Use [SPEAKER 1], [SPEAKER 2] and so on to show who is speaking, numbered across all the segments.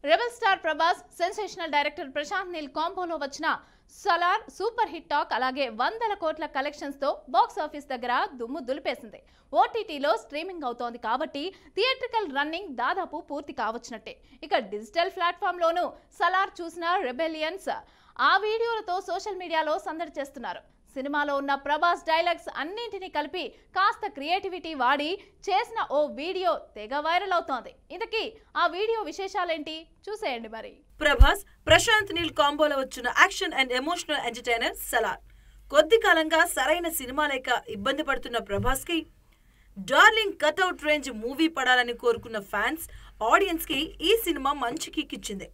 [SPEAKER 1] Rebel star Prabhas, sensational director Prashanth Neel కాంబోలో వచ్చిన Salaar super hit talk అలాగే వందల కోట్ల కలెక్షన్స్ తో బాక్స్ ఆఫీస్ దగ్గర దుమ్ము దులిపేసింది. ఓటీటీలో స్ట్రీమింగ్ అవుతోంది కాబట్టి థియేట్రికల్ రన్నింగ్ దాదాపు పూర్తి కావచ్చినట్టే. ఇక డిజిటల్ ప్లాట్ఫామ్ లోనూ సలార్ చూసిన రెబెలియన్స్ ఆ వీడియోలతో సోషల్ మీడియాలో సందడి చేస్తున్నారు. సినిమాలో ఉన్న ప్రభాస్ డైలాగ్స్ అన్నింటినీ కలిపి కాస్త క్రియేటివిటీ వాడి చేసిన ఓ వీడియో తెగ వైరల్ అవుతోంది. ఇంతకీ ఆ వీడియో విశేషాలేంటి చూసేయండి మరి.
[SPEAKER 2] ప్రభాస్, ప్రశాంత్ నీల్ కాంబోలో వచ్చిన action and emotional entertainer Salaar. కొద్ది కాలంగా సరైన సినిమా లేక ఇబ్బంది పడుతున్న ప్రభాస్ కి డార్లింగ్ కట్అవుట్ రేంజ్ మూవీ పడాలని కోరుకున్న ఫ్యాన్స్, ఆడియన్స్ కి ఈ సినిమా మంచి కిక్ ఇచ్చింది.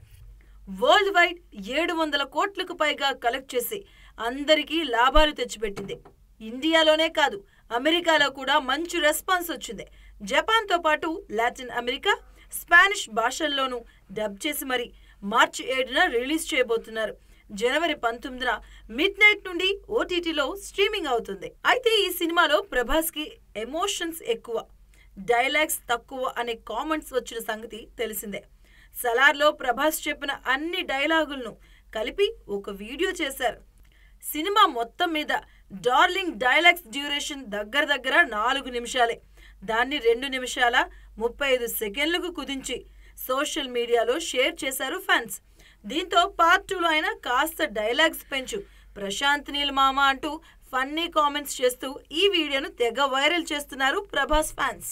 [SPEAKER 2] వరల్డ్ వైడ్ 700 కోట్లకు పైగా కలెక్ట్ చేసి అందరికీ లాభాలు తెచ్చిపెట్టింది. ఇండియాలోనే కాదు, అమెరికాలో కూడా మంచి రెస్పాన్స్ వచ్చింది. జపాన్తో పాటు లాటిన్ అమెరికా, స్పానిష్ భాషల్లోనూ డబ్ చేసి మరి మార్చి 7న రిలీజ్ చేయబోతున్నారు. జనవరి 19న మిడ్ నైట్ నుండి ఓటీటీలో స్ట్రీమింగ్ అవుతుంది. అయితే ఈ సినిమాలో ప్రభాస్ కి ఎమోషన్స్ ఎక్కువ, డైలాగ్స్ తక్కువ అనే కామెంట్స్ వచ్చిన సంగతి తెలిసిందే. సలార్లో ప్రభాస్ చెప్పిన అన్ని డైలాగులను కలిపి ఒక వీడియో చేశారు. సినిమా మొత్తం మీద డార్లింగ్ డైలాగ్స్ డ్యూరేషన్ దగ్గర 4 నిమిషాలే. దాన్ని 2 నిమిషాల 35 సెకండ్లకు కుదించి సోషల్ మీడియాలో షేర్ చేశారు ఫ్యాన్స్. దీంతో పార్ట్ 2లో అయినా కాస్త డైలాగ్స్ పెంచు ప్రశాంత్ నీల్ మామ అంటూ ఫన్నీ కామెంట్స్ చేస్తూ ఈ వీడియోను తెగ వైరల్ చేస్తున్నారు ప్రభాస్ ఫ్యాన్స్.